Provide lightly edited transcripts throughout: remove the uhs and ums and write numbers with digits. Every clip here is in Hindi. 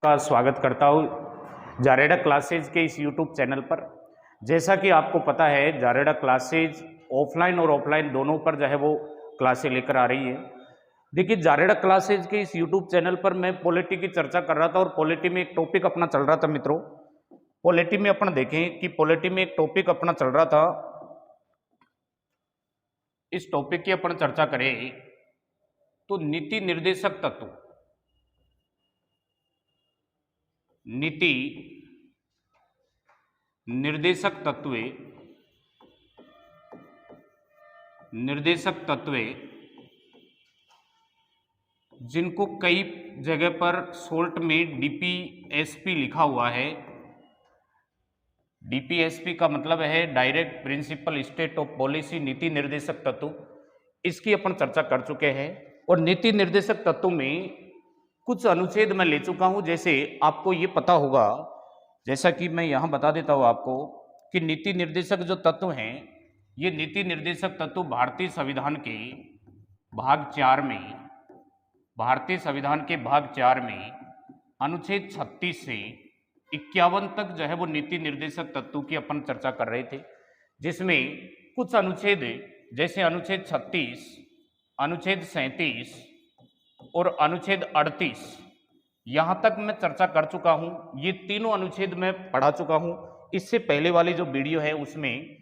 का स्वागत करता हूँ जारेडा क्लासेज के इस यूट्यूब चैनल पर। जैसा कि आपको पता है, जारेडा क्लासेज ऑफलाइन और ऑफलाइन दोनों पर जो है वो क्लासें लेकर आ रही है। देखिए, जारेडा क्लासेज के इस यूट्यूब चैनल पर मैं पॉलिटी की चर्चा कर रहा था और पॉलिटी में एक टॉपिक अपना चल रहा था मित्रों। पॉलिटी में अपन देखें कि पॉलिटी में एक टॉपिक अपना चल रहा था। इस टॉपिक की अपन चर्चा करें तो नीति निर्देशक तत्व, नीति निर्देशक तत्व जिनको कई जगह पर शॉर्ट में डीपीएसपी लिखा हुआ है। डीपीएसपी का मतलब है direct principle state of policy, नीति निर्देशक तत्व। इसकी अपन चर्चा कर चुके हैं और नीति निर्देशक तत्व में कुछ अनुच्छेद मैं ले चुका हूं। जैसे आपको ये पता होगा, जैसा कि मैं यहां बता देता हूं आपको कि नीति निर्देशक जो तत्व हैं, ये नीति निर्देशक तत्व भारतीय संविधान के भाग 4 में, भारतीय संविधान के भाग 4 में अनुच्छेद 36 से 51 तक जो है वो नीति निर्देशक तत्व की अपन चर्चा कर रहे थे, जिसमें कुछ अनुच्छेद जैसे अनुच्छेद 36, अनुच्छेद 37 और अनुच्छेद 38 यहां तक मैं चर्चा कर चुका हूं। ये तीनों अनुच्छेद मैं पढ़ा चुका हूं इससे पहले वाली जो वीडियो है उसमें।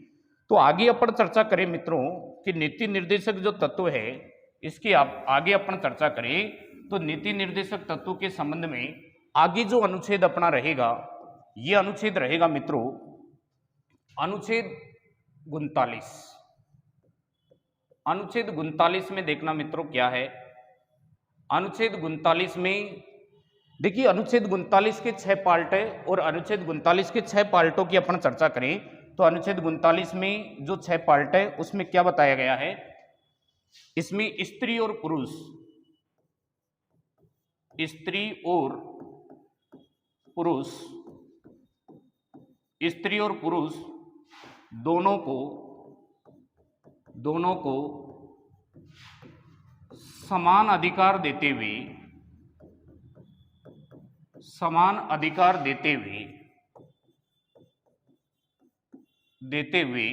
तो आगे अपन चर्चा करें मित्रों कि नीति निर्देशक जो तत्व है इसकी आगे अपन चर्चा करें तो नीति निर्देशक तत्व के संबंध में आगे जो अनुच्छेद अपना रहेगा, ये अनुच्छेद रहेगा मित्रों अनुच्छेद 39। अनुच्छेद 39 में देखना मित्रों क्या है। अनुच्छेद 39 में देखिए, अनुच्छेद 39 के 6 पार्ट है और अनुच्छेद 39 के 6 पार्टों की अपन चर्चा करें तो अनुच्छेद 39 में जो 6 पार्ट है उसमें क्या बताया गया है, इसमें स्त्री और पुरुष, स्त्री और पुरुष, स्त्री और पुरुष दोनों को समान अधिकार देते हुए, समान अधिकार देते हुए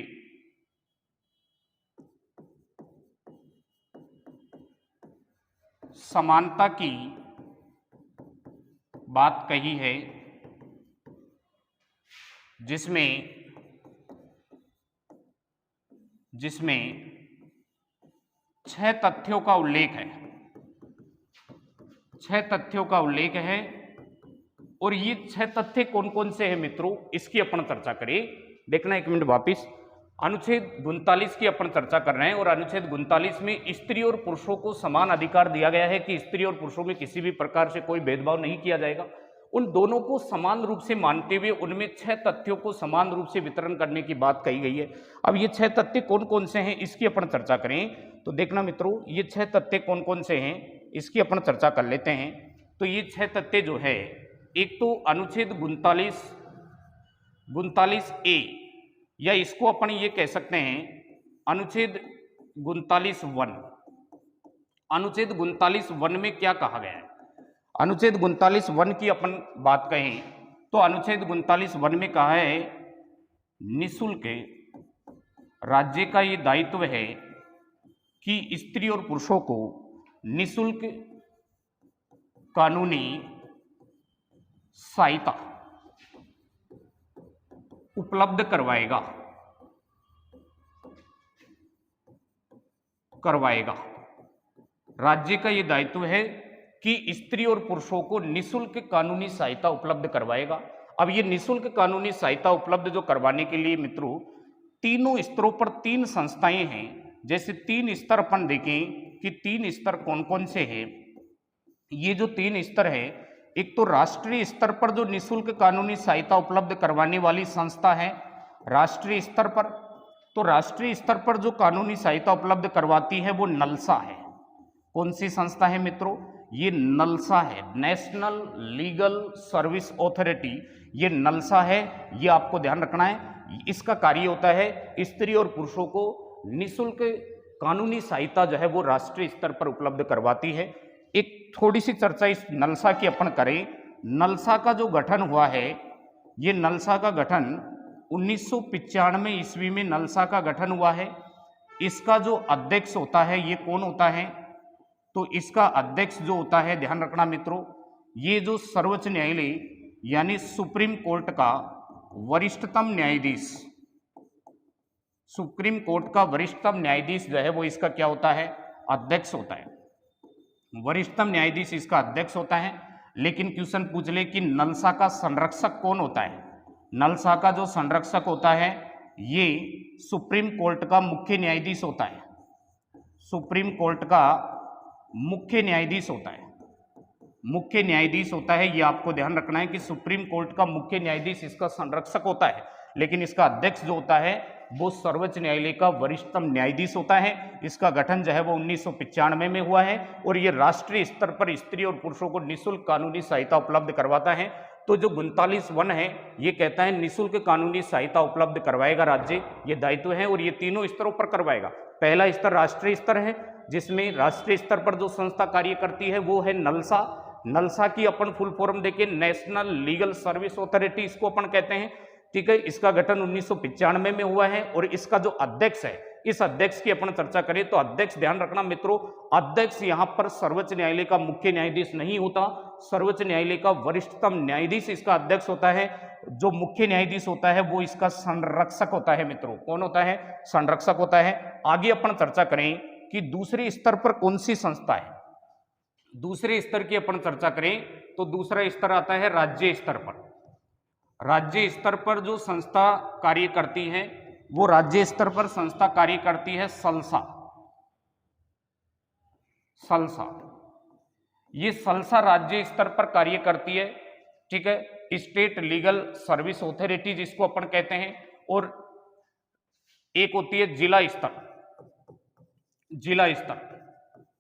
समानता की बात कही है, जिसमें 6 तथ्यों का उल्लेख है, 6 तथ्यों का उल्लेख है। और ये 6 तथ्य कौन कौन से हैं मित्रों, इसकी अपन चर्चा करें। देखना एक मिनट वापिस, अनुच्छेद 39 की अपन चर्चा कर रहे हैं और अनुच्छेद 39 में स्त्री और पुरुषों को समान अधिकार दिया गया है कि स्त्री और पुरुषों में किसी भी प्रकार से कोई भेदभाव नहीं किया जाएगा। उन दोनों को समान रूप से मानते हुए उनमें 6 तथ्यों को समान रूप से वितरण करने की बात कही गई है। अब ये 6 तथ्य कौन कौन से हैं इसकी अपन चर्चा करें तो देखना मित्रों, ये 6 तथ्य कौन कौन से हैं इसकी अपन चर्चा कर लेते हैं। तो ये 6 तथ्य जो है, एक तो अनुच्छेद 39 ए, या इसको अपन ये कह सकते हैं अनुच्छेद 39 वन। अनुच्छेद 39 वन में क्या कहा गया है, अनुच्छेद 39 वन की अपन बात कहें तो अनुच्छेद 39 वन में कहा है निःशुल्क राज्य का ये दायित्व है कि स्त्री और पुरुषों को निःशुल्क कानूनी सहायता उपलब्ध करवाएगा। राज्य का ये दायित्व है कि स्त्री और पुरुषों को निःशुल्क कानूनी सहायता उपलब्ध करवाएगा। अब ये निःशुल्क कानूनी सहायता उपलब्ध जो करवाने के लिए मित्रों तीनों स्तरों पर 3 संस्थाएं हैं। जैसे 3 स्तर अपन देखें कि 3 स्तर कौन कौन से हैं। ये जो 3 स्तर है, एक तो राष्ट्रीय स्तर पर जो निःशुल्क कानूनी सहायता उपलब्ध करवाने वाली संस्था है राष्ट्रीय स्तर पर, तो राष्ट्रीय स्तर पर जो कानूनी सहायता उपलब्ध करवाती है वो नलसा है। कौन सी संस्था है मित्रों, ये नलसा है, नेशनल लीगल सर्विस अथॉरिटी, ये नलसा है। ये आपको ध्यान रखना है। इसका कार्य होता है स्त्री और पुरुषों को निःशुल्क कानूनी सहायता जो है वो राष्ट्रीय स्तर पर उपलब्ध करवाती है। एक थोड़ी सी चर्चा इस नलसा की अपन करें नलसा का जो गठन हुआ है, ये नलसा का गठन 1995 ईस्वी में नलसा का गठन हुआ है। इसका जो अध्यक्ष होता है ये कौन होता है? तो इसका अध्यक्ष जो होता है, ध्यान रखना मित्रों, ये जो सर्वोच्च न्यायालय यानी सुप्रीम कोर्ट का वरिष्ठतम न्यायाधीश, सुप्रीम कोर्ट का वरिष्ठतम न्यायाधीश जो है वो इसका क्या होता है? अध्यक्ष होता है। वरिष्ठतम न्यायाधीश इसका अध्यक्ष होता है। लेकिन क्वेश्चन पूछ ले कि नलसा का संरक्षक कौन होता है? नलसा का जो संरक्षक होता है ये सुप्रीम कोर्ट का मुख्य न्यायाधीश होता है। सुप्रीम कोर्ट का मुख्य न्यायाधीश होता है, मुख्य न्यायाधीश होता है। ये आपको ध्यान रखना है कि सुप्रीम कोर्ट का मुख्य न्यायाधीश इसका संरक्षक होता है, लेकिन इसका अध्यक्ष जो होता है वो सर्वोच्च न्यायालय का वरिष्ठतम न्यायाधीश होता है। इसका गठन जो है वो 1995 में हुआ है और ये राष्ट्रीय स्तर पर स्त्री और पुरुषों को निःशुल्क कानूनी सहायता उपलब्ध करवाता है। तो जो 39(1) है ये कहता है निःशुल्क कानूनी सहायता उपलब्ध करवाएगा राज्य, ये दायित्व है और ये तीनों स्तरों पर करवाएगा। पहला स्तर राष्ट्रीय स्तर है, जिसमें राष्ट्रीय स्तर पर जो संस्था कार्य करती है वो है नलसा। नलसा की अपन फुल फॉर्म देखें, नेशनल लीगल सर्विस अथॉरिटी इसको अपन कहते हैं, ठीक है। इसका गठन 1995 में हुआ है और इसका जो अध्यक्ष है, इस अध्यक्ष की अपन चर्चा करें तो अध्यक्ष, ध्यान रखना मित्रों, अध्यक्ष यहां पर सर्वोच्च न्यायालय का मुख्य न्यायाधीश नहीं होता, सर्वोच्च न्यायालय का वरिष्ठतम न्यायाधीश इसका अध्यक्ष होता है। जो मुख्य न्यायाधीश होता है वो इसका संरक्षक होता है मित्रों। कौन होता है? संरक्षक होता है। आगे अपन चर्चा करें कि दूसरे स्तर पर कौन सी संस्था है। दूसरे स्तर की अपन चर्चा करें तो दूसरा स्तर आता है राज्य स्तर पर। राज्य स्तर पर जो संस्था कार्य करती है वो राज्य स्तर पर संस्था कार्य करती है सलसा। सलसा, ये सलसा राज्य स्तर पर कार्य करती है, ठीक है। स्टेट लीगल सर्विस अथॉरिटी जिसको अपन कहते हैं, और एक होती है जिला स्तर। जिला स्तर,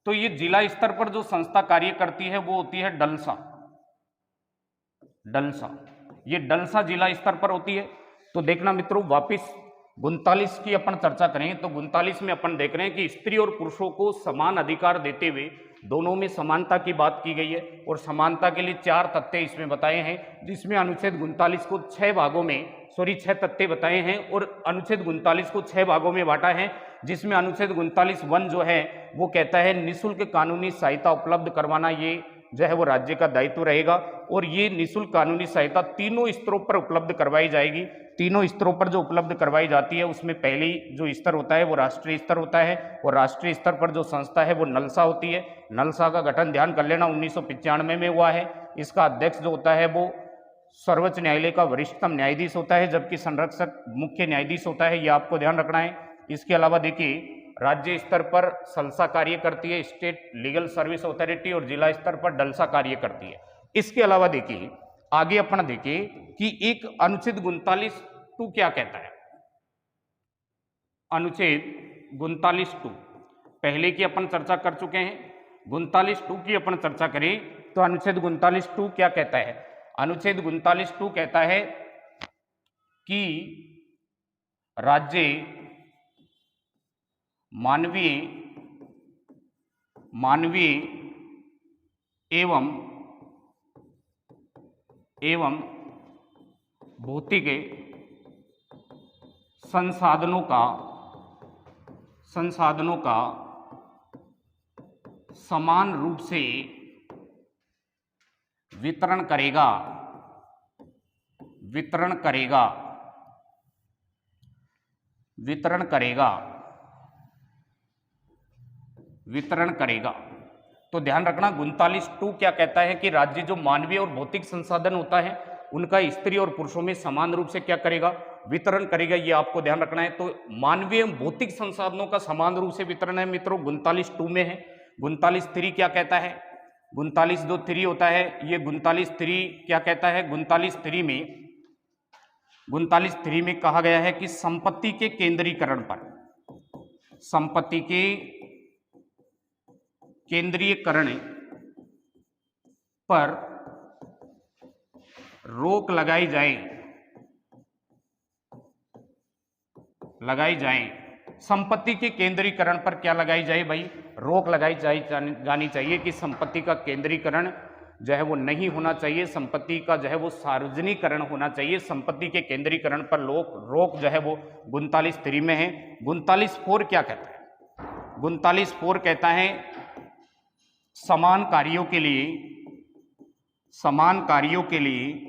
तो ये जिला स्तर पर जो संस्था कार्य करती है वो होती है डलसा। डलसा, ये डलसा जिला स्तर पर होती है। तो देखना मित्रों, वापिस 39 की अपन चर्चा करें तो 39 में अपन देख रहे हैं कि स्त्री और पुरुषों को समान अधिकार देते हुए दोनों में समानता की बात की गई है और समानता के लिए 4 तथ्य इसमें बताए हैं, जिसमें अनुच्छेद 39 को 6 भागों में 6 तथ्य बताए हैं और अनुच्छेद 39 को 6 भागों में बांटा है, जिसमें अनुच्छेद 39(1) जो है वो कहता है निःशुल्क कानूनी सहायता उपलब्ध करवाना ये जो है वो राज्य का दायित्व रहेगा और ये निःशुल्क कानूनी सहायता तीनों स्तरों पर उपलब्ध करवाई जाएगी। तीनों स्तरों पर जो उपलब्ध करवाई जाती है उसमें पहली जो स्तर होता है वो राष्ट्रीय स्तर होता है और राष्ट्रीय स्तर पर जो संस्था है वो नलसा होती है। नलसा का गठन, ध्यान कर लेना, 1995 में हुआ है। इसका अध्यक्ष जो होता है वो सर्वोच्च न्यायालय का वरिष्ठतम न्यायाधीश होता है, जबकि संरक्षक मुख्य न्यायाधीश होता है, ये आपको ध्यान रखना है। इसके अलावा देखिए, राज्य स्तर पर सलसा कार्य करती है, स्टेट लीगल सर्विस अथॉरिटी, और जिला स्तर पर डलसा कार्य करती है। इसके अलावा देखिए, आगे अपन देखिए कि एक अनुच्छेद 39(2) क्या कहता है। अनुच्छेद 39(2) पहले की अपन चर्चा कर चुके हैं। 39(2) की अपन चर्चा करें तो अनुच्छेद 39(2) क्या कहता है। अनुच्छेद 39(2) कहता है कि राज्य मानवीय एवं भौतिक संसाधनों का समान रूप से वितरण करेगा। तो ध्यान रखना, 39(2) क्या कहता है कि राज्य जो मानवीय और भौतिक संसाधन होता है उनका स्त्री और पुरुषों में समान रूप से क्या करेगा, वितरण करेगा। ये आपको ध्यान रखना है। तो मानवीय एवं भौतिक संसाधनों का समान रूप से वितरण है मित्रों, 39(2) में है। 39(3) क्या कहता है। 39 जो 3 होता है, ये 39(3) क्या कहता है। 39(3) में कहा गया है कि संपत्ति के केंद्रीकरण पर, संपत्ति के केंद्रीयकरण पर रोक लगाई जाए। संपत्ति के केंद्रीकरण पर क्या लगाई जाए भाई, रोक लगाई जानी चाहिए कि संपत्ति का केंद्रीकरण जो है वो नहीं होना चाहिए, संपत्ति का जो है वो सार्वजनिकरण होना चाहिए, संपत्ति के केंद्रीकरण पर रोक जो है वो 39(3) में है। 39(4) क्या कहता है? 39(4) कहता है समान कार्यों के लिए समान कार्यों के लिए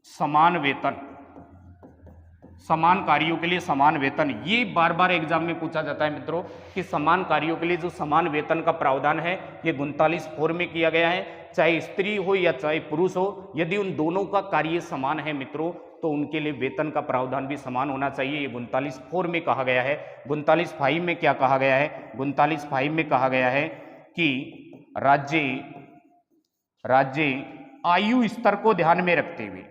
समान वेतन। ये बार बार एग्जाम में पूछा जाता है मित्रों कि समान कार्यों के लिए जो समान वेतन का प्रावधान है ये 39(4) में किया गया है, चाहे स्त्री हो या चाहे पुरुष हो, यदि उन दोनों का कार्य समान है मित्रों तो उनके लिए वेतन का प्रावधान भी समान होना चाहिए। ये 39(4) में कहा गया है। 39(5) में क्या कहा गया है? 39(5) में कहा गया है कि राज्य आयु स्तर को ध्यान में रखते हुए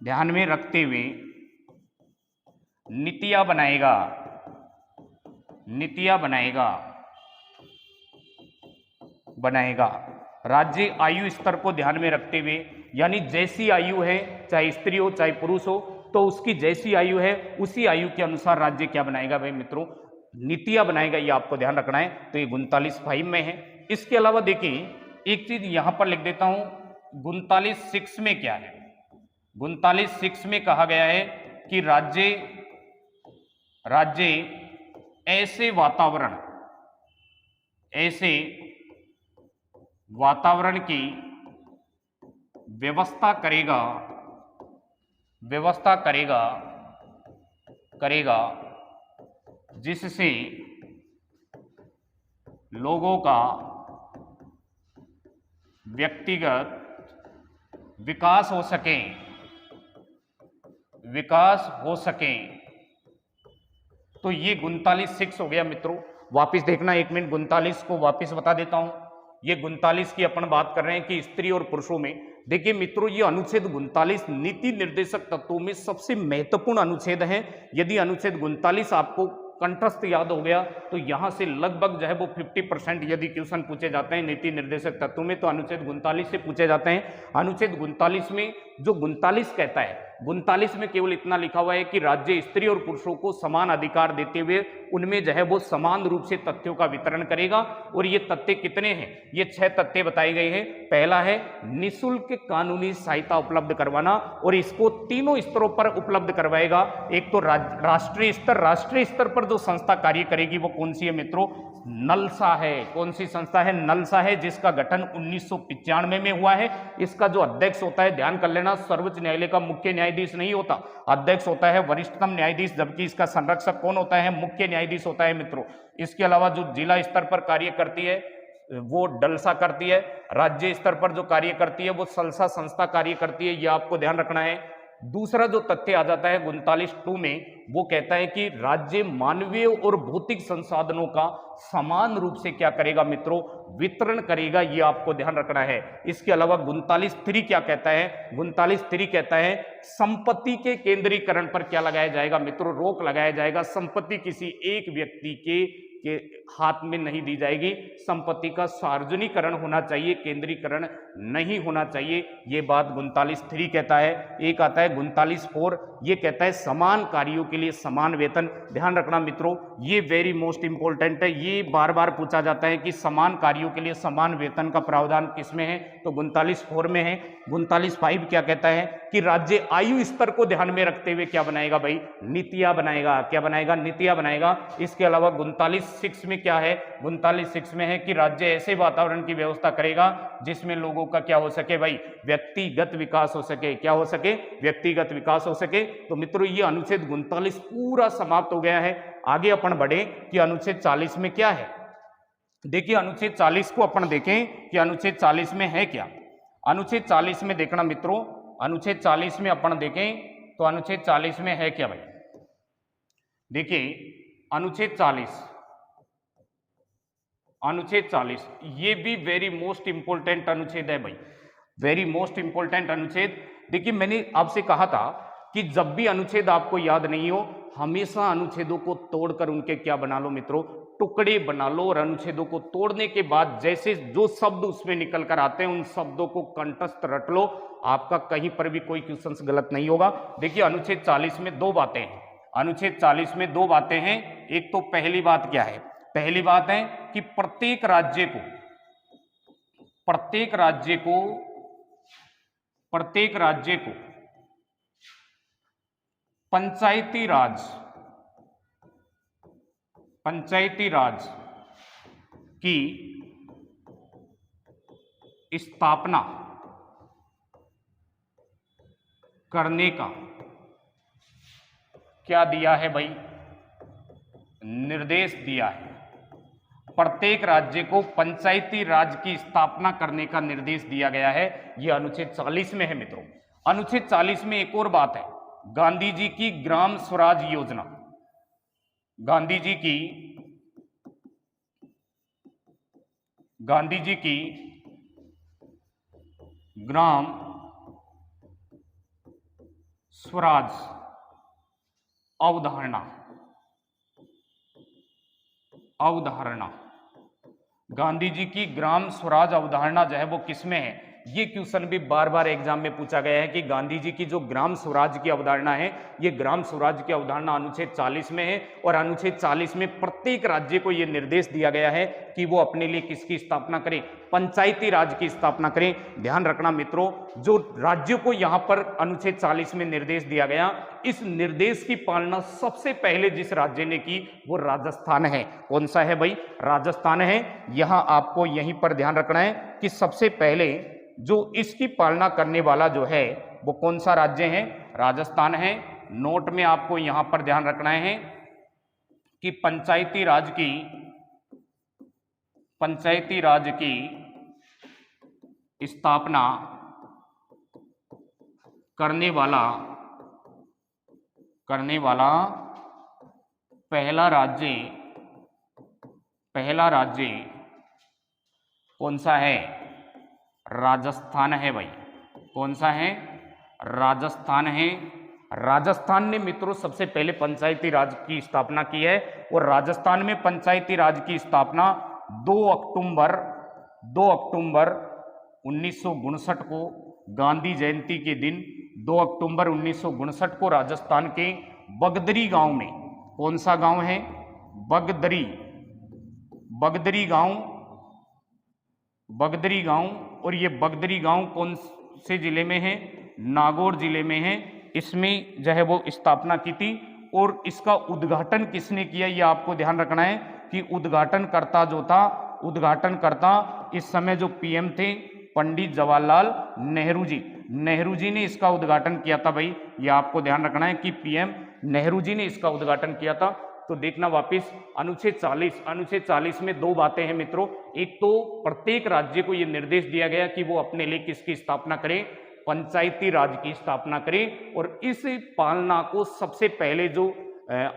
ध्यान में रखते हुए नीतियां बनाएगा। राज्य आयु स्तर को ध्यान में रखते हुए, यानी जैसी आयु है चाहे स्त्री हो चाहे पुरुष हो तो उसकी जैसी आयु है उसी आयु के अनुसार राज्य क्या बनाएगा भाई मित्रों? नीतियां बनाएगा। ये आपको ध्यान रखना है। तो ये 39(5) में है। इसके अलावा देखिए एक चीज यहां पर लिख देता हूं, 39(6) में क्या है? 39(6) में कहा गया है कि राज्य ऐसे वातावरण की व्यवस्था करेगा जिससे लोगों का व्यक्तिगत विकास हो सके। तो ये 39(6) हो गया मित्रों। वापिस देखना, एक मिनट 39 को वापिस बता देता हूं। ये 39 की अपन बात कर रहे हैं कि स्त्री और पुरुषों में। देखिए मित्रों ये अनुच्छेद 39 नीति निर्देशक तत्वों में सबसे महत्वपूर्ण अनुच्छेद है। यदि अनुच्छेद 39 आपको कंठस्थ याद हो गया तो यहां से लगभग जो है वो 50% यदि क्वेश्चन पूछे जाते हैं नीति निर्देशक तत्वों में तो अनुच्छेद 39 से पूछे जाते हैं। अनुच्छेद 39 में जो 39 कहता है, 39 में केवल इतना लिखा हुआ है कि राज्य स्त्री और पुरुषों को समान अधिकार देते हुए उनमें जो है वो समान रूप से तथ्यों का वितरण करेगा। और ये तथ्य कितने हैं? ये 6 तथ्य बताए गए हैं। पहला है निःशुल्क कानूनी सहायता उपलब्ध करवाना, और इसको तीनों स्तरों पर उपलब्ध करवाएगा। एक तो राष्ट्रीय स्तर पर जो संस्था कार्य करेगी वो कौन सी है मित्रों? नलसा है। कौन सी संस्था है? नलसा है, जिसका गठन 1995 में हुआ है। इसका जो अध्यक्ष होता है, ध्यान कर लेना, सर्वोच्च न्यायालय का मुख्य न्यायाधीश नहीं होता, अध्यक्ष होता है वरिष्ठतम न्यायाधीश, जबकि इसका संरक्षक कौन होता है? मुख्य न्यायाधीश होता है मित्रों। इसके अलावा जो जिला स्तर पर कार्य करती है वो डलसा करती है, राज्य स्तर पर जो कार्य करती है वो सलसा संस्था कार्य करती है। ये आपको ध्यान रखना है। दूसरा जो तथ्य आ जाता है 39(2) में, वो कहता है कि राज्य मानवीय और भौतिक संसाधनों का समान रूप से क्या करेगा मित्रों? वितरण करेगा। ये आपको ध्यान रखना है। इसके अलावा 39(3) क्या कहता है? 39(3) कहता है संपत्ति के केंद्रीकरण पर क्या लगाया जाएगा मित्रों? रोक लगाया जाएगा। संपत्ति किसी एक व्यक्ति के हाथ में नहीं दी जाएगी। संपत्ति का सार्वजनिकरण होना चाहिए, केंद्रीकरण नहीं होना चाहिए। ये बात 39(3) कहता है। एक आता है 39(4), ये कहता है समान कार्यों के लिए समान वेतन। ध्यान रखना मित्रों, ये वेरी मोस्ट इंपॉर्टेंट है। ये बार बार पूछा जाता है कि समान कार्यों के लिए समान वेतन का प्रावधान किसमें है? तो 39(4) में है। 39(5) क्या कहता है कि राज्य आयु स्तर को ध्यान में रखते हुए क्या बनाएगा भाई? नीतियां बनाएगा। क्या बनाएगा? नीतियां बनाएगा। इसके अलावा 39(6) में क्या है? 39(6) में है कि राज्य ऐसे वातावरण की व्यवस्था करेगा जिसमें लोगों का क्या हो सके भाई? व्यक्तिगत विकास हो सके। क्या हो सके? व्यक्तिगत विकास हो सके। तो मित्रों ये अनुच्छेद 39 पूरा समाप्त हो गया है। आगे अपन बढ़े कि अनुच्छेद 40 में क्या है। देखिए अनुच्छेद 40 को अपन देखें कि अनुच्छेद 40 में है क्या। अनुच्छेद 40 में देखना मित्रों, अनुच्छेद 40 में अपन देखें तो अनुच्छेद 40 में है क्या भाई? देखिए अनुच्छेद 40 ये भी वेरी मोस्ट इंपॉर्टेंट अनुच्छेद है भाई, वेरी मोस्ट इंपॉर्टेंट अनुच्छेद। देखिए मैंने आपसे कहा था कि जब भी अनुच्छेद आपको याद नहीं हो हमेशा अनुच्छेदों को तोड़कर उनके क्या बना लो मित्रों, टुकड़े बना लो, और अनुच्छेदों को तोड़ने के बाद जैसे जो शब्द उसमें निकल कर आते हैं उन शब्दों को कंठस्थ रट लो, आपका कहीं पर भी कोई क्वेश्चन गलत नहीं होगा। देखिए अनुच्छेद 40 में दो बातें हैं, अनुच्छेद 40 में दो बातें हैं। एक तो पहली बात क्या है, पहली बात है कि प्रत्येक राज्य को पंचायती राज की स्थापना करने का क्या दिया है भाई, निर्देश दिया है। प्रत्येक राज्य को पंचायती राज की स्थापना करने का निर्देश दिया गया है, यह अनुच्छेद 40 में है मित्रों। अनुच्छेद 40 में एक और बात है, गांधी जी की ग्राम स्वराज योजना, गांधी जी की ग्राम स्वराज अवधारणा, गांधी जी की ग्राम स्वराज अवधारणा जो है वो किसमें है, ये क्वेश्चन भी बार बार एग्जाम में पूछा गया है कि गांधी जी की जो ग्राम स्वराज की अवधारणा है, ये ग्राम स्वराज की अवधारणा अनुच्छेद 40 में है, और अनुच्छेद 40 में प्रत्येक राज्य को यह निर्देश दिया गया है कि वो अपने लिए किसकी स्थापना करें, पंचायती राज की स्थापना करें। ध्यान रखना मित्रों, जो राज्यों को यहां पर अनुच्छेद 40 में निर्देश दिया गया, इस निर्देश की पालना सबसे पहले जिस राज्य ने की वो राजस्थान है। कौन सा है भाई, राजस्थान है। यहां आपको यहीं पर ध्यान रखना है कि सबसे पहले जो इसकी पालना करने वाला जो है वो कौन सा राज्य है, राजस्थान है। नोट में आपको यहां पर ध्यान रखना है कि पंचायती राज की स्थापना करने वाला पहला राज्य कौन सा है, राजस्थान है भाई। कौन सा है, राजस्थान है। राजस्थान ने मित्रों सबसे पहले पंचायती राज की स्थापना की है, और राजस्थान में पंचायती राज की स्थापना 2 अक्टूबर 1959 को, गांधी जयंती के दिन 2 अक्टूबर 1959 को राजस्थान के बगदरी गांव में, कौन सा गांव है, बगदरी गांव, और ये बगदरी गांव कौन से जिले में है, नागौर जिले में है। इसमें जो है वो स्थापना की थी, और इसका उद्घाटन किसने किया, ये आपको ध्यान रखना है कि उद्घाटनकर्ता इस समय जो पीएम थे पंडित जवाहरलाल नेहरू जी ने इसका उद्घाटन किया था भाई। ये आपको ध्यान रखना है कि पीएम नेहरू जी ने इसका उद्घाटन किया था। तो देखना वापिस अनुच्छेद 40 में दो बातें हैं मित्रों। एक तो प्रत्येक राज्य को यह निर्देश दिया गया कि वो अपने लिए किसकी स्थापना करे, पंचायती राज की स्थापना करे, और इस पालना को सबसे पहले जो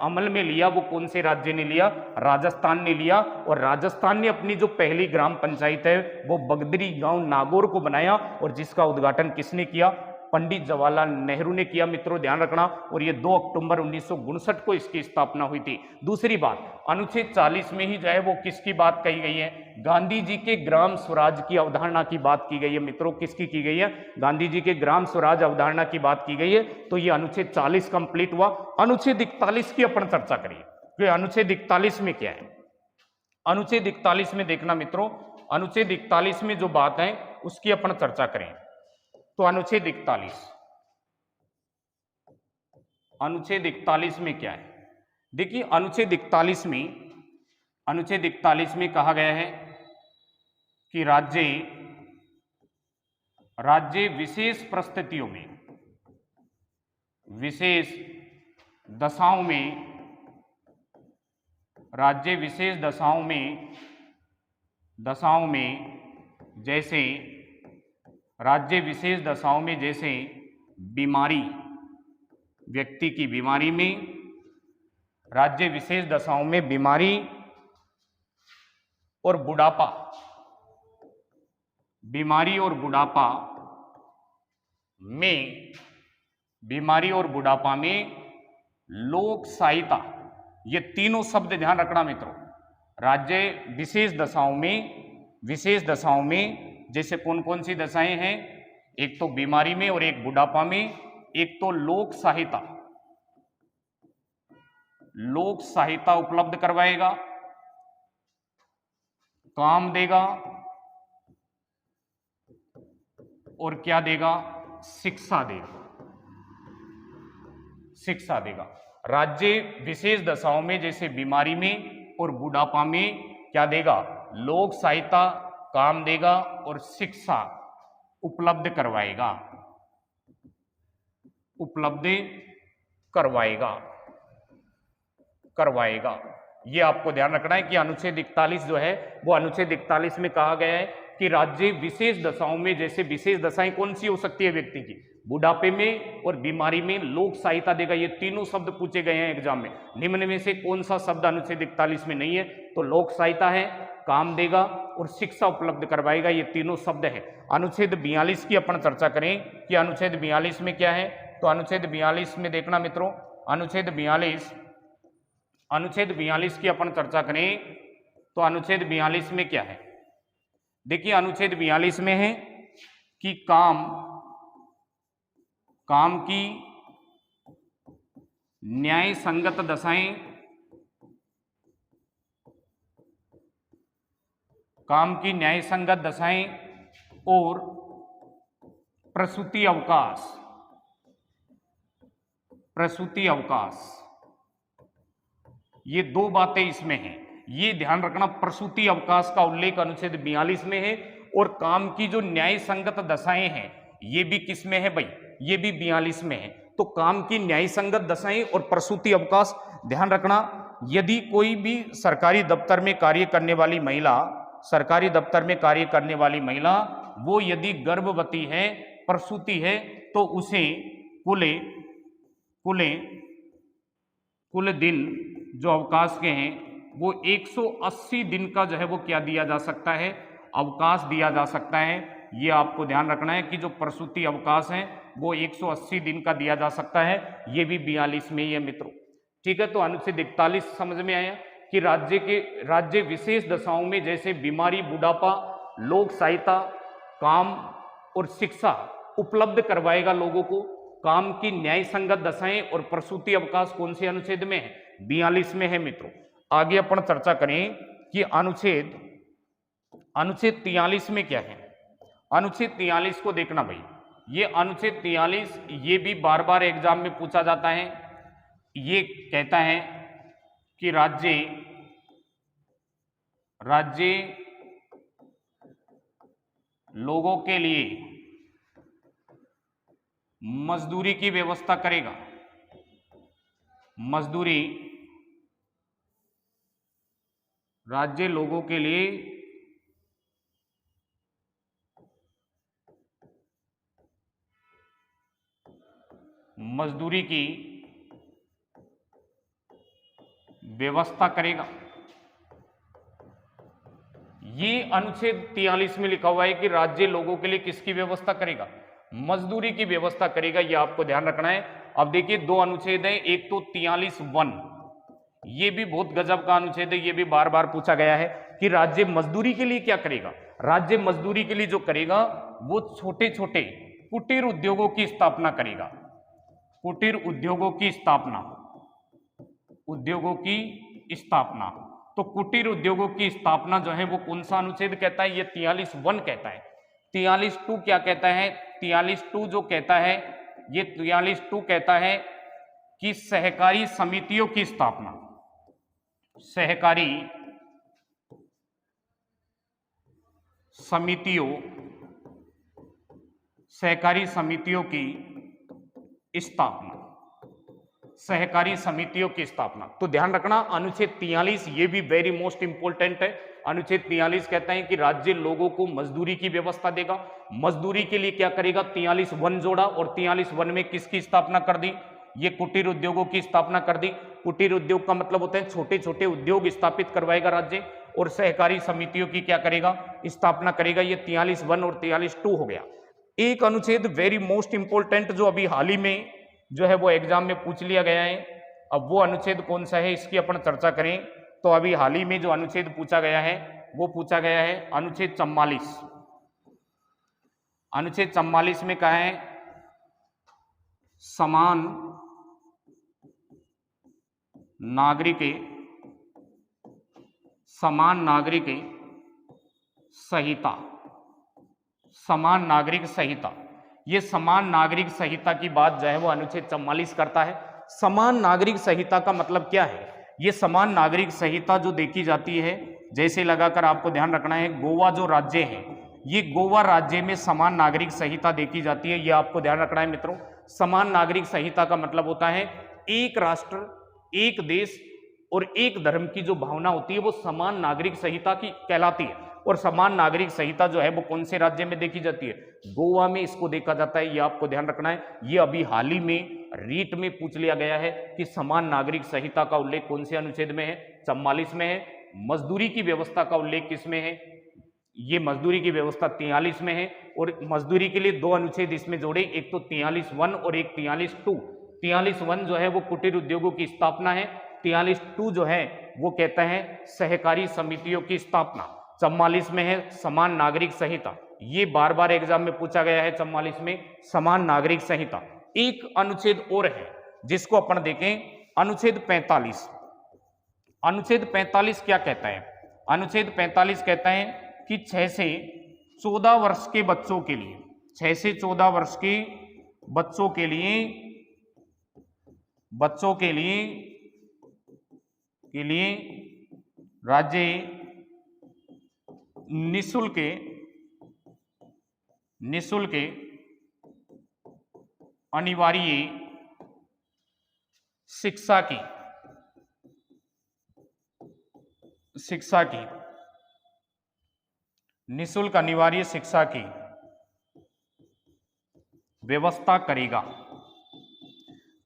अमल में लिया वो कौन से राज्य ने लिया, राजस्थान ने लिया। और राजस्थान ने अपनी जो पहली ग्राम पंचायत है वो बगदरी गांव नागौर को बनाया, और जिसका उद्घाटन किसने किया, पंडित जवाहरलाल नेहरू ने किया मित्रों, ध्यान रखना। और ये 2 अक्टूबर 1959 को इसकी स्थापना हुई थी। दूसरी बात, अनुच्छेद 40 में ही जो है वो किसकी बात कही गई है, गांधी जी के ग्राम स्वराज की अवधारणा की बात की गई है मित्रों। किसकी की गई है, गांधी जी के ग्राम स्वराज अवधारणा की बात की गई है। तो ये अनुच्छेद 40 कंप्लीट हुआ। अनुच्छेद 41 की अपन चर्चा करिए कि अनुच्छेद 41 में क्या है। अनुच्छेद 41 में देखना मित्रों, अनुच्छेद 41 में जो बात है उसकी अपन चर्चा करें। तो अनुच्छेद 41 में क्या है, देखिए अनुच्छेद 41 में कहा गया है कि राज्य विशेष परिस्थितियों में, विशेष दशाओं में, राज्य विशेष दशाओं में जैसे राज्य विशेष दशाओं में जैसे बीमारी, व्यक्ति की बीमारी में, राज्य विशेष दशाओं में बीमारी और बुढ़ापा, बीमारी और बुढ़ापा में लोक सहायता, ये तीनों शब्द ध्यान रखना मित्रों। राज्य विशेष दशाओं में जैसे कौन कौन सी दशाएं हैं, एक तो बीमारी में और एक बुढ़ापा में, एक तो लोक सहायता उपलब्ध करवाएगा, काम देगा और क्या देगा, शिक्षा देगा। राज्य विशेष दशाओं में जैसे बीमारी में और बुढ़ापा में क्या देगा, लोक सहायता, काम देगा और शिक्षा उपलब्ध करवाएगा। ये आपको ध्यान रखना है कि अनुच्छेद 41 जो है वो अनुच्छेद 41 में कहा गया है कि राज्य विशेष दशाओं में, जैसे विशेष दशाएं कौन सी हो सकती है व्यक्ति की, बुढ़ापे में और बीमारी में लोक सहायता देगा। ये तीनों शब्द पूछे गए हैं एग्जाम में। निम्न में से कौन सा शब्द अनुच्छेद 41 में नहीं है, तो लोक सहायता है, काम देगा और शिक्षा उपलब्ध करवाएगा, ये तीनों शब्द है। अनुच्छेद 42 की अपन चर्चा करें कि अनुच्छेद 42 में क्या है, तो अनुच्छेद 42 में देखना मित्रों, अनुच्छेद 42 की अपन चर्चा करें तो अनुच्छेद 42 में क्या है, देखिए अनुच्छेद 42 में है कि काम की न्याय संगत दशाएं, काम की न्याय संगत दशाएं और प्रसूति अवकाश, ये दो बातें इसमें हैं। ये ध्यान रखना, प्रसूति अवकाश का उल्लेख अनुच्छेद 42 में है और काम की जो न्याय संगत दशाएं हैं ये भी किस में है भाई, ये भी 42 में है। तो काम की न्याय संगत दशाएं और प्रसूति अवकाश, ध्यान रखना, यदि कोई भी सरकारी दफ्तर में कार्य करने वाली महिला, वो यदि गर्भवती है, प्रसूति है, तो उसे कुल दिन जो अवकाश के हैं वो 180 दिन का जो है वो क्या दिया जा सकता है, अवकाश दिया जा सकता है। ये आपको ध्यान रखना है कि जो प्रसूति अवकाश है वो 180 दिन का दिया जा सकता है, ये भी 42 में ही है मित्रों। ठीक है, तो अनुच्छेद 41 समझ में आया कि राज्य विशेष दशाओं में जैसे बीमारी, बुढ़ापा, लोक सहायता, काम और शिक्षा उपलब्ध करवाएगा लोगों को। काम की न्याय संगत दशाएं और प्रसूति अवकाश कौन से अनुच्छेद में है, 42 में है मित्रों। आगे अपन चर्चा करें कि अनुच्छेद 43 में क्या है। अनुच्छेद 43 को देखना भाई, ये अनुच्छेद 43 ये भी बार बार एग्जाम में पूछा जाता है। ये कहता है कि राज्य लोगों के लिए मजदूरी की व्यवस्था करेगा, राज्य लोगों के लिए मजदूरी की व्यवस्था करेगा। ये अनुच्छेद 43 में लिखा हुआ है कि राज्य लोगों के लिए किसकी व्यवस्था करेगा, मजदूरी की व्यवस्था करेगा। ये आपको ध्यान रखना है। अब देखिए दो अनुच्छेद हैं, एक तो 43(1), ये भी बहुत गजब का अनुच्छेद है, ये भी बार बार पूछा गया है कि राज्य मजदूरी के लिए क्या करेगा। राज्य मजदूरी के लिए जो करेगा वो छोटे छोटे कुटीर उद्योगों की स्थापना करेगा, कुटीर उद्योगों की स्थापना। तो कुटीर उद्योगों की स्थापना जो है वो कौन सा अनुच्छेद कहता है, ये 43(1) कहता है। 43(2) क्या कहता है, 43(2) जो कहता है, ये 43(2) कहता है कि सहकारी समितियों की स्थापना, सहकारी समितियों की स्थापना। तो ध्यान रखना अनुच्छेद 43 ये भी वेरी मोस्ट इंपोर्टेंट है। अनुच्छेद 43 कहता है कि राज्य लोगों को मजदूरी की व्यवस्था देगा। मजदूरी के लिए क्या करेगा, 43(1) जोड़ा और 43(1) में किसकी स्थापना कर दी, ये कुटीर उद्योगों की स्थापना कर दी। कुटीर उद्योग का मतलब होता है छोटे छोटे उद्योग स्थापित करवाएगा राज्य, और सहकारी समितियों की क्या करेगा, स्थापना करेगा। ये 43(1) और 43(2) हो गया। एक अनुच्छेद वेरी मोस्ट इंपोर्टेंट जो अभी हाल ही में जो है वो एग्जाम में पूछ लिया गया है, अब वो अनुच्छेद कौन सा है इसकी अपन चर्चा करें तो अभी हाल ही में जो अनुच्छेद पूछा गया है वो पूछा गया है अनुच्छेद 44। अनुच्छेद 44 में कहा है समान नागरिक संहिता, समान नागरिक संहिता। ये समान नागरिक संहिता की बात जो है वो अनुच्छेद 44 करता है। समान नागरिक संहिता का मतलब क्या है? ये समान नागरिक संहिता जो देखी जाती है, जैसे लगाकर आपको ध्यान रखना है, गोवा जो राज्य है, ये गोवा राज्य में समान नागरिक संहिता देखी जाती है। ये आपको ध्यान रखना है मित्रों। समान नागरिक संहिता का मतलब होता है एक राष्ट्र, एक देश और एक धर्म की जो भावना होती है वो समान नागरिक संहिता की कहलाती है। और समान नागरिक संहिता जो है वो कौन से राज्य में देखी जाती है? गोवा में इसको देखा जाता है। ये आपको ध्यान रखना है। ये अभी हाल ही में रीट में पूछ लिया गया है कि समान नागरिक संहिता का उल्लेख कौन से अनुच्छेद में है? 44 में है। मजदूरी की व्यवस्था का उल्लेख किसमें है? ये मजदूरी की व्यवस्था 43 में है। और मजदूरी के लिए दो अनुच्छेद इसमें जोड़े, एक तो 43(1) और एक 43(2). 43(1) जो है वो कुटीर उद्योगों की स्थापना है। 43(2) जो है वो कहता है सहकारी समितियों की स्थापना। 44 में है समान नागरिक संहिता। ये बार बार एग्जाम में पूछा गया है 44 में समान नागरिक संहिता। एक अनुच्छेद और है जिसको अपन देखें, अनुच्छेद 45। अनुच्छेद 45 क्या कहता है? अनुच्छेद 45 कहता है कि 6 से 14 वर्ष के बच्चों के लिए, 6 से 14 वर्ष के बच्चों के लिए राज्य निःशुल्क अनिवार्य शिक्षा की निःशुल्क अनिवार्य शिक्षा की व्यवस्था करेगा।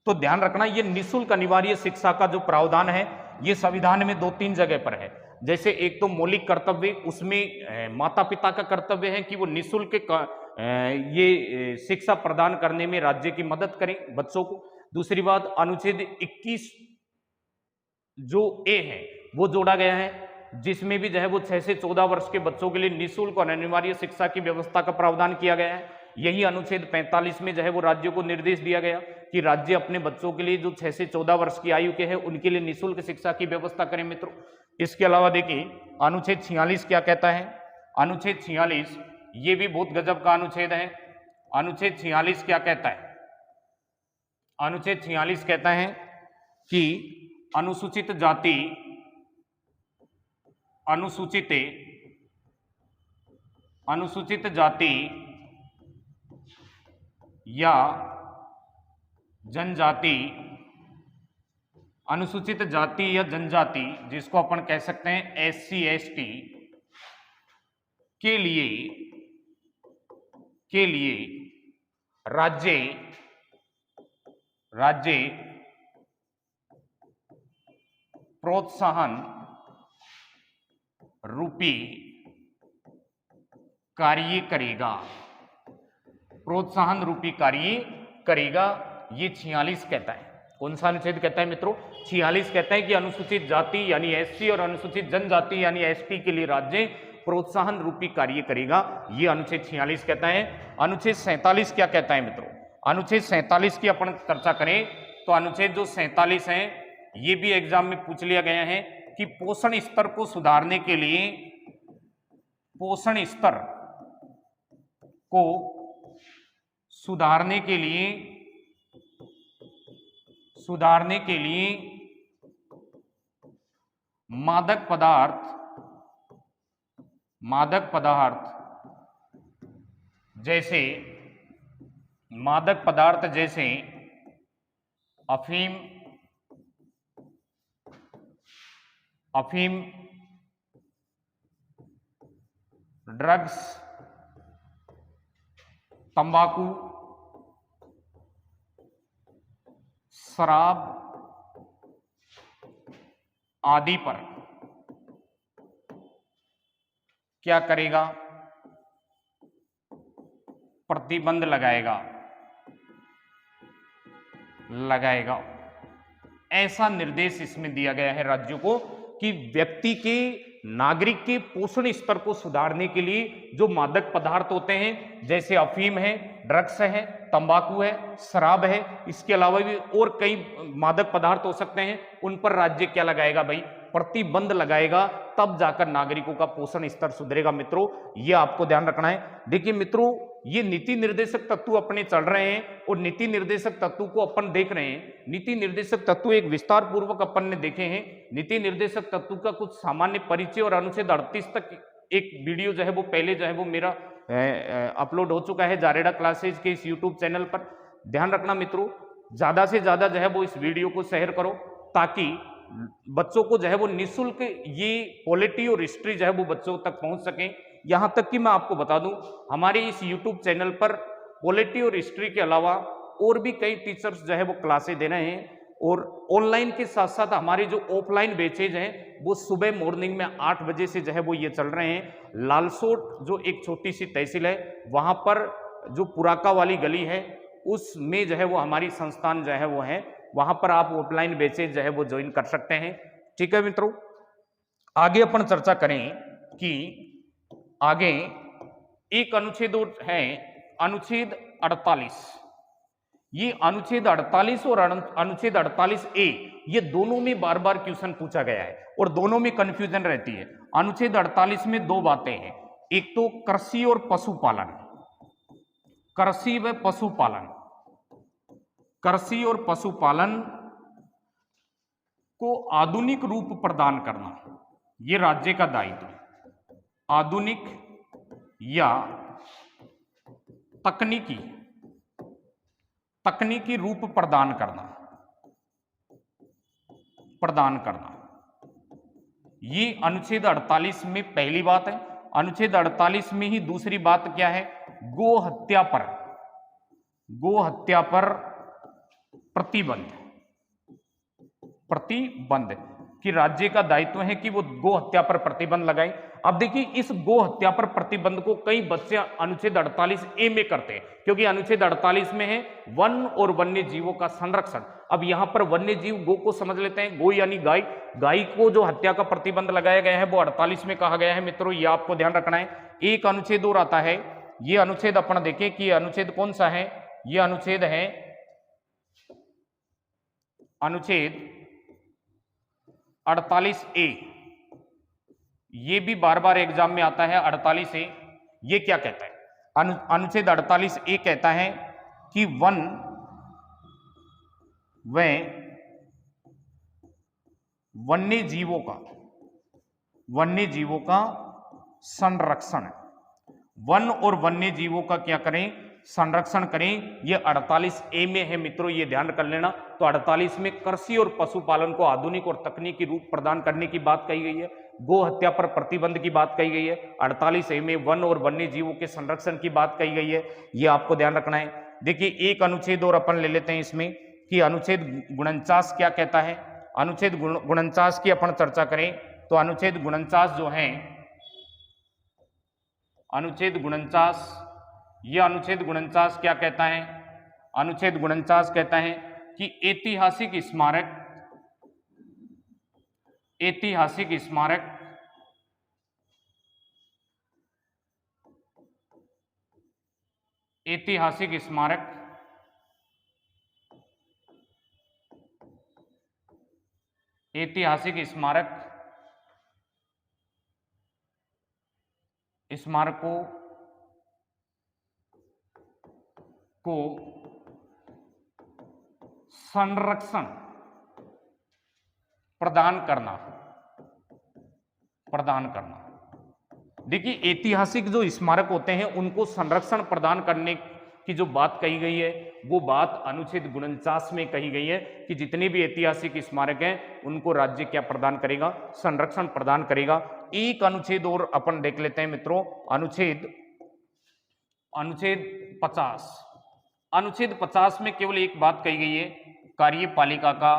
तो ध्यान रखना, ये निःशुल्क अनिवार्य शिक्षा का जो प्रावधान है ये संविधान में 2-3 जगह पर है। जैसे एक तो मौलिक कर्तव्य, उसमें माता पिता का कर्तव्य है कि वो निःशुल्क ये शिक्षा प्रदान करने में राज्य की मदद करें बच्चों को। दूसरी बात, अनुच्छेद 21 जो ए है वो जोड़ा गया है, जिसमें भी जो है वो 6 से 14 वर्ष के बच्चों के लिए निःशुल्क और अनिवार्य शिक्षा की व्यवस्था का प्रावधान किया गया है। यही अनुच्छेद 45 में जो है वो राज्यों को निर्देश दिया गया कि राज्य अपने बच्चों के लिए जो 6 से 14 वर्ष की आयु के हैं उनके लिए निःशुल्क शिक्षा की व्यवस्था करें मित्रों। इसके अलावा देखिए अनुच्छेद 46 क्या कहता है? अनुच्छेद 46 ये भी बहुत गजब का अनुच्छेद है। अनुच्छेद 46 क्या कहता है? अनुच्छेद 46 कहता है कि अनुसूचित जाति या जनजाति, अनुसूचित जाति या जनजाति जिसको अपन कह सकते हैं SC ST के लिए राज्य प्रोत्साहन रूपी कार्य करेगा। प्रोत्साहन रूपी कार्य करेगा, ये 46 कहता है। कौन सा अनुच्छेद कहता है मित्रों? 46 कहता है कि अनुसूचित जाति यानी SC और अनुसूचित जनजाति यानी ST के लिए राज्य प्रोत्साहन रूपी कार्य करेगा। ये अनुच्छेद 46 कहता है। अनुच्छेद 47 क्या कहता है मित्रों? अनुच्छेद 47 की अपन चर्चा करें तो अनुच्छेद जो 47 है ये भी एग्जाम में पूछ लिया गया है कि पोषण स्तर को सुधारने के लिए, पोषण स्तर को सुधारने के लिए मादक पदार्थ जैसे अफीम, ड्रग्स, तंबाकू, शराब आदि पर क्या करेगा? प्रतिबंध लगाएगा। ऐसा निर्देश इसमें दिया गया है राज्यों को कि व्यक्ति के नागरिक के पोषण स्तर को सुधारने के लिए जो मादक पदार्थ होते हैं जैसे अफीम है, ड्रग्स है, तंबाकू है, शराब है, इसके अलावा भी और कई मादक पदार्थ हो सकते हैं, उन पर राज्य क्या लगाएगा भाई, प्रतिबंध लगाएगा, तब जाकर नागरिकों का पोषण स्तर सुधरेगा। मित्रों ये आपको ध्यान रखना है। देखिए मित्रों ये नीति निर्देशक तत्व अपने चल रहे हैं और नीति निर्देशक तत्व को अपन देख रहे हैं। नीति निर्देशक तत्व एक विस्तार पूर्वक अपन ने देखे हैं। नीति निर्देशक तत्व का कुछ सामान्य परिचय और अनुच्छेद 38 तक एक वीडियो जो है वो पहले जो है वो मेरा अपलोड हो चुका है जारेडा क्लासेज के इस यूट्यूब चैनल पर। ध्यान रखना मित्रों, ज्यादा से ज्यादा जो है वो इस वीडियो को शेयर करो ताकि बच्चों को जो है वो निःशुल्क ये पॉलिटी और हिस्ट्री जो है वो बच्चों तक पहुंच सके। यहां तक कि मैं आपको बता दूं हमारे इस यूट्यूब चैनल पर पॉलिटी और हिस्ट्री के अलावा और भी कई टीचर्स जो है वो क्लासें दे रहे हैं और ऑनलाइन के साथ साथ हमारे जो ऑफलाइन बैचेज हैं वो सुबह मॉर्निंग में 8 बजे से जो है वो ये चल रहे हैं। लालसोट जो एक छोटी सी तहसील है वहां पर जो पुराका वाली गली है उसमें जो है वो हमारी संस्थान जो है वो है, वहां पर आप ऑफलाइन बैचेज जो है वो ज्वाइन कर सकते हैं। ठीक है मित्रों, आगे अपन चर्चा करें कि आगे एक अनुच्छेद है अनुच्छेद 48। ये अनुच्छेद 48 और अनुच्छेद 48A ये दोनों में बार बार क्वेश्चन पूछा गया है और दोनों में कंफ्यूजन रहती है। अनुच्छेद 48 में दो बातें हैं, एक तो कृषि और पशुपालन, कृषि व पशुपालन, कृषि और पशुपालन को आधुनिक रूप प्रदान करना ये राज्य का दायित्व है। आधुनिक या तकनीकी रूप प्रदान करना ये अनुच्छेद 48 में पहली बात है। अनुच्छेद 48 में ही दूसरी बात क्या है, गो हत्या पर प्रतिबंध कि राज्य का दायित्व है कि वो गो हत्या पर प्रतिबंध लगाए। अब देखिए इस गो हत्या पर प्रतिबंध को कई बच्चे अनुच्छेद 48A में करते हैं क्योंकि अनुच्छेद 48 में है वन और वन्य जीवों का संरक्षण। अब यहां पर वन्य जीव गो को समझ लेते हैं, गो यानी गाय, गाय को जो हत्या का प्रतिबंध लगाया गया है वो 48 में कहा गया है। मित्रों ये आपको ध्यान रखना है। एक अनुच्छेद और आता है, ये अनुच्छेद अपन देखें कि अनुच्छेद कौन सा है, ये अनुच्छेद है अनुच्छेद 48A। ये भी बार बार एग्जाम में आता है 48A। ये क्या कहता है, अनुच्छेद 48A कहता है कि वन व वन्य जीवों का संरक्षण, वन और वन्य जीवों का क्या करें, संरक्षण करें। ये 48A में है मित्रों, ये ध्यान कर लेना। तो 48 में कृषि और पशुपालन को आधुनिक और तकनीकी रूप प्रदान करने की बात कही गई है, गो हत्या पर प्रतिबंध की बात कही गई है, 48A में वन और वन्य जीवों के संरक्षण की बात कही गई है। ये आपको ध्यान रखना है। देखिए एक अनुच्छेद और अपन ले लेते हैं इसमें कि अनुच्छेद 49 क्या कहता है। अनुच्छेद 49 की अपन चर्चा करें तो अनुच्छेद 49 जो है, अनुच्छेद 49, यह अनुच्छेद 49 क्या कहता है, अनुच्छेद 49 कहता है कि ऐतिहासिक स्मारकों को संरक्षण प्रदान करना। देखिए ऐतिहासिक जो स्मारक होते हैं उनको संरक्षण प्रदान करने की जो बात कही गई है वो बात अनुच्छेद 49 में कही गई है कि जितने भी ऐतिहासिक स्मारक हैं उनको राज्य क्या प्रदान करेगा, संरक्षण प्रदान करेगा। एक अनुच्छेद और अपन देख लेते हैं मित्रों, अनुच्छेद 50। अनुच्छेद 50 में केवल एक बात कही गई है, कार्यपालिका का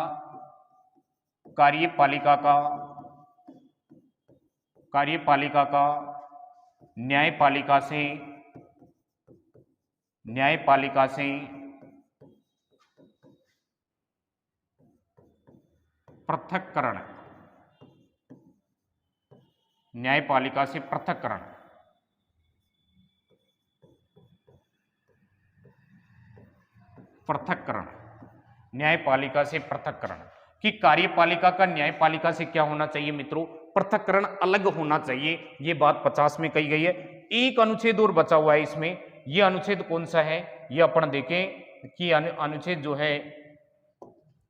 पृथक्करण, न्यायपालिका से पृथक्करण, पृथक्करण, न्यायपालिका से पृथक्करण, कि कार्यपालिका का न्यायपालिका से क्या होना चाहिए मित्रों, पृथक्करण अलग होना चाहिए। ये बात 50 में कही गई है। एक अनुच्छेद और बचा हुआ है इसमें, ये अनुच्छेद कौन सा है, ये अपन देखें कि अनुच्छेद जो है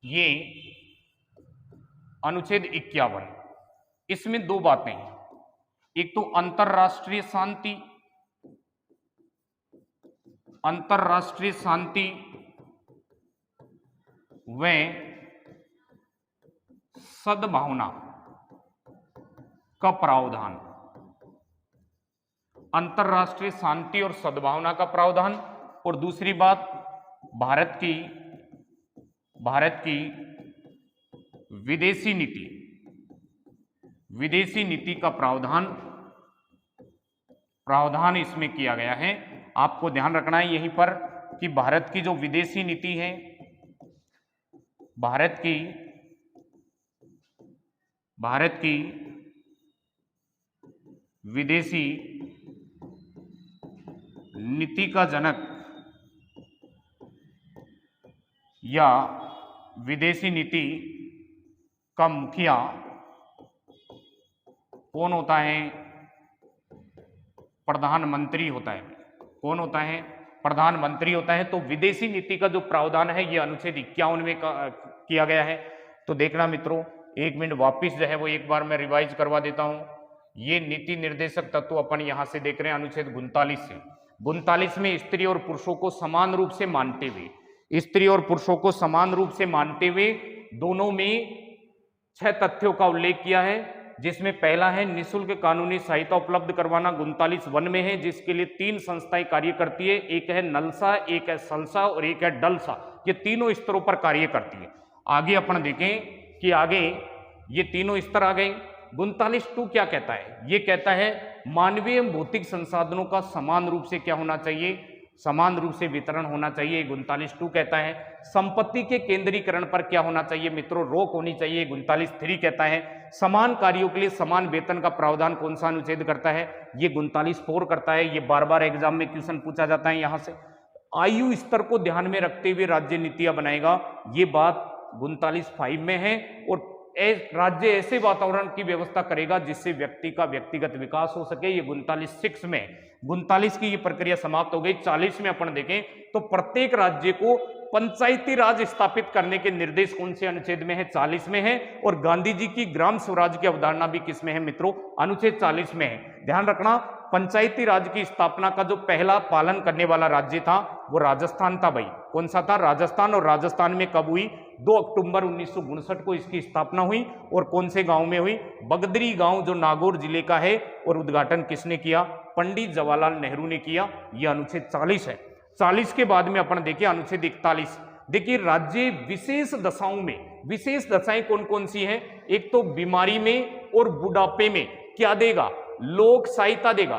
ये अनुच्छेद 51। इसमें दो बातें हैं, एक तो अंतरराष्ट्रीय शांति, अंतरराष्ट्रीय शांति व सद्भावना का प्रावधान, अंतरराष्ट्रीय शांति और सद्भावना का प्रावधान, और दूसरी बात भारत की विदेशी नीति, विदेशी नीति का प्रावधान इसमें किया गया है। आपको ध्यान रखना है यहीं पर कि भारत की जो विदेशी नीति है, भारत की विदेशी नीति का जनक या विदेशी नीति का मुखिया कौन होता है, प्रधानमंत्री होता है। कौन होता है, प्रधानमंत्री होता है। तो विदेशी नीति का जो प्रावधान है ये अनुच्छेद 51 में किया गया है। तो देखना मित्रों, एक मिनट वापिस जो है वो एक बार मैं रिवाइज करवा देता हूं। ये नीति निर्देशक तत्व अपन यहां से देख रहे हैं अनुच्छेद 39 से। 39 में स्त्री और पुरुषों को समान रूप से मानते हुए, स्त्री और पुरुषों को समान रूप से मानते हुए दोनों में 6 तथ्यों का उल्लेख किया है, जिसमें पहला है निःशुल्क कानूनी सहायता उपलब्ध करवाना, 39(1) में है, जिसके लिए 3 संस्थाएं कार्य करती है। एक है नलसा, एक है सलसा और एक है डलसा। ये तीनों स्तरों पर कार्य करती है। आगे अपन देखें कि आगे ये तीनों स्तर आ गए। 39(2) क्या कहता है, ये कहता है मानवीय एवं भौतिक संसाधनों का समान रूप से क्या होना चाहिए, समान रूप से वितरण होना चाहिए। 39(2) कहता है संपत्ति के केंद्रीकरण पर क्या होना चाहिए मित्रों, रोक होनी चाहिए। 39(3) कहता है समान कार्यों के लिए समान वेतन का प्रावधान कौन सा अनुच्छेद करता है, ये 39(4) करता है। ये बार बार एग्जाम में क्वेश्चन पूछा जाता है। यहां से आयु स्तर को ध्यान में रखते हुए राज्य नीतियां बनाएगा, ये बात 39(5) में है। और राज्य ऐसे वातावरण की व्यवस्था करेगा जिससे व्यक्ति का व्यक्तिगत विकास हो सके, ये 39(6) में। 39 की ये प्रक्रिया समाप्त हो गई। 40 में अपन देखें तो प्रत्येक राज्य को पंचायती राज स्थापित करने के निर्देश कौन से अनुच्छेद में है, 40 में है। और गांधी जी की ग्राम स्वराज की अवधारणा भी किस में है मित्रों, अनुच्छेद 40 में है। ध्यान रखना, पंचायती राज की स्थापना का जो पहला पालन करने वाला राज्य था वो राजस्थान था भाई। कौन सा था, राजस्थान। और राजस्थान में कब हुई, 2 अक्टूबर 1959 को इसकी स्थापना हुई। और कौन से गांव में हुई, बगदरी गांव जो नागौर जिले का है। और उद्घाटन किसने किया, पंडित जवाहरलाल नेहरू ने किया। यह अनुच्छेद 40 है। 40 के बाद में अपन देखिए अनुच्छेद 41। देखिए राज्य विशेष दशाओं में, विशेष दशाएं कौन कौन सी हैं, एक तो बीमारी में और बुढ़ापे में क्या देगा, लोक सहायता देगा,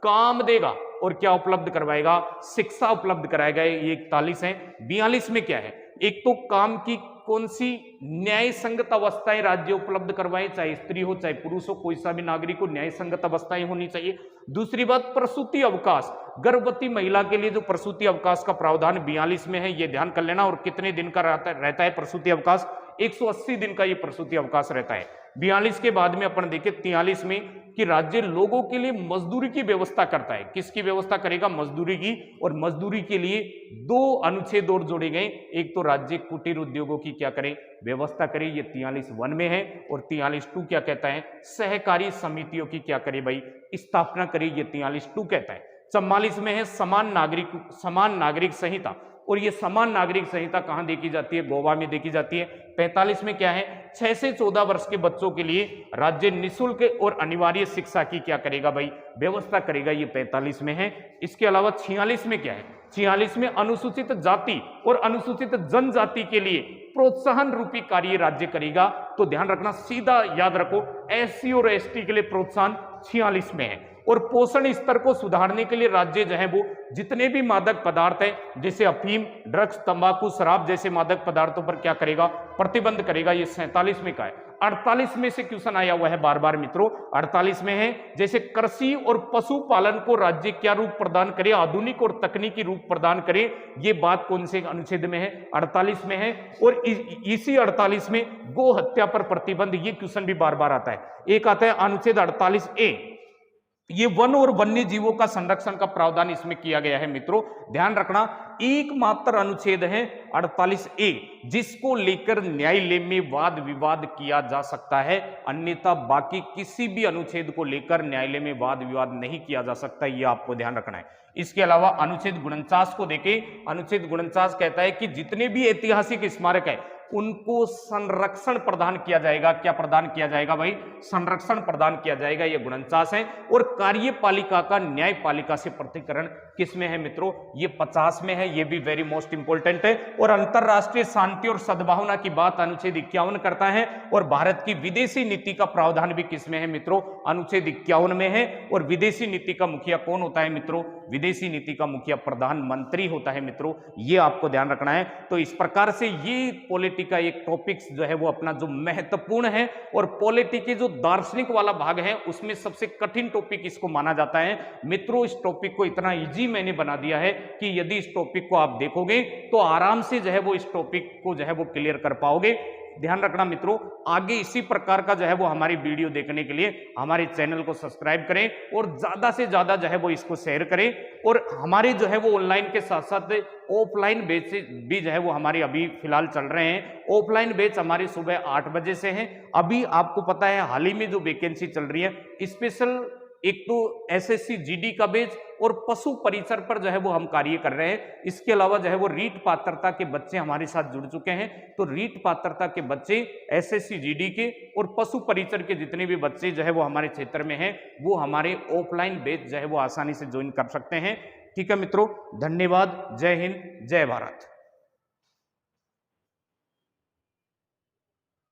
काम देगा और क्या उपलब्ध करवाएगा, शिक्षा उपलब्ध कराएगा। ये 41 है। 42 में क्या है, एक तो काम की कौन सी न्याय संगत अवस्थाएं राज्य उपलब्ध करवाए, चाहे स्त्री हो चाहे पुरुष हो, कोई सा भी नागरिक को न्याय संगत अवस्थाएं होनी चाहिए। दूसरी बात प्रसूति अवकाश, गर्भवती महिला के लिए जो प्रसूति अवकाश का प्रावधान 42 में है, ये ध्यान कर लेना। और कितने दिन का रहता है प्रसूति अवकाश, 180 दिन का ये प्रसूति अवकाश रहता है। 42 के बाद में अपन देखें 43 में कि राज्य लोगों के लिए मजदूरी की व्यवस्था करता है। किसकी व्यवस्था करेगा, मजदूरी की। और मजदूरी के लिए 2 अनुच्छेद और जोड़े गए, एक तो राज्य कुटीर उद्योगों की क्या करे, व्यवस्था करे, ये 43(1) में है। और 43(2) क्या कहता है, सहकारी समितियों की क्या करे भाई, स्थापना करे, ये 43(2) कहता है। 44 में है समान नागरिक संहिता। और ये समान नागरिक संहिता कहां देखी जाती है, गोवा में देखी जाती है। 45 में क्या है, 6 से 14 वर्ष के बच्चों के लिए राज्य निःशुल्क और अनिवार्य शिक्षा की क्या करेगा भाई, व्यवस्था करेगा, ये 45 में है। इसके अलावा 46 में क्या है, 46 में अनुसूचित जाति और अनुसूचित जनजाति के लिए प्रोत्साहन रूपी कार्य राज्य करेगा। तो ध्यान रखना, सीधा याद रखो, SC और ST के लिए प्रोत्साहन 46 में है। और पोषण स्तर को सुधारने के लिए राज्य जो है वो जितने भी मादक पदार्थ हैं जैसे अफीम, ड्रग्स, तंबाकू, शराब जैसे मादक पदार्थों पर क्या करेगा, प्रतिबंध करेगा। ये 47 में का है। 48 में से क्वेश्चन आया हुआ है बार बार मित्रों, 48 में है जैसे कृषि और पशुपालन को राज्य क्या रूप प्रदान करे, आधुनिक और तकनीकी रूप प्रदान करे। ये बात कौन से अनुच्छेद में है, 48 में है। और इसी 48 में गो हत्या पर प्रतिबंध, ये क्वेश्चन भी बार बार आता है। एक आता है अनुच्छेद 48A, ये वन और वन्य जीवों का संरक्षण का प्रावधान इसमें किया गया है मित्रों, ध्यान रखना। एकमात्र अनुच्छेद है 48A जिसको लेकर न्यायालय में वाद विवाद किया जा सकता है, अन्यथा बाकी किसी भी अनुच्छेद को लेकर न्यायालय में वाद विवाद नहीं किया जा सकता, ये आपको ध्यान रखना है। इसके अलावा अनुच्छेद 49 को देखें। अनुच्छेद 49 कहता है कि जितने भी ऐतिहासिक स्मारक है उनको संरक्षण प्रदान किया जाएगा। क्या प्रदान किया जाएगा भाई, संरक्षण प्रदान किया जाएगा, ये 49 है। और कार्यपालिका का न्यायपालिका से पृथक्करण किसमें है मित्रों, ये 50 में है, ये भी वेरी मोस्ट इंपोर्टेंट है। और अंतरराष्ट्रीय शांति और सद्भावना की बात अनुच्छेद 51 करता है। और भारत की विदेशी नीति का प्रावधान भी किसमें है मित्रों, अनुच्छेद 51 में है। और विदेशी नीति का मुखिया कौन होता है मित्रों, विदेशी नीति का मुखिया प्रधानमंत्री होता है मित्रों, ये आपको ध्यान रखना है। तो इस प्रकार से ये पॉलिटी का एक टॉपिक्स जो है वो अपना जो महत्वपूर्ण है, और पॉलिटी के जो दार्शनिक वाला भाग है उसमें सबसे कठिन टॉपिक इसको माना जाता है मित्रों। इस टॉपिक को इतना इजी मैंने बना दिया है कि यदि इस टॉपिक को आप देखोगे तो आराम से जो है वो इस टॉपिक को जो है वो क्लियर कर पाओगे। ध्यान रखना मित्रों, आगे इसी प्रकार का जो है वो हमारी वीडियो देखने के लिए हमारे चैनल को सब्सक्राइब करें और ज्यादा से ज्यादा जो है वो इसको शेयर करें। और हमारे जो है वो ऑनलाइन के साथ साथ ऑफलाइन बैच भी जो है वो हमारे अभी फिलहाल चल रहे हैं। ऑफलाइन बैच हमारी सुबह 8 बजे से है। अभी आपको पता है हाल ही में जो वैकेंसी चल रही है स्पेशल, एक तो एसएससी जीडी का बैच और पशु परिचर पर जो है वो हम कार्य कर रहे हैं। इसके अलावा जो है वो रीट पात्रता के बच्चे हमारे साथ जुड़ चुके हैं। तो रीट पात्रता के बच्चे, एसएससी जीडी के और पशु परिचर के जितने भी बच्चे जो है वो हमारे क्षेत्र में हैं वो हमारे ऑफलाइन बैच जो है वो आसानी से ज्वाइन कर सकते हैं। ठीक है मित्रों, धन्यवाद। जय हिंद, जय भारत।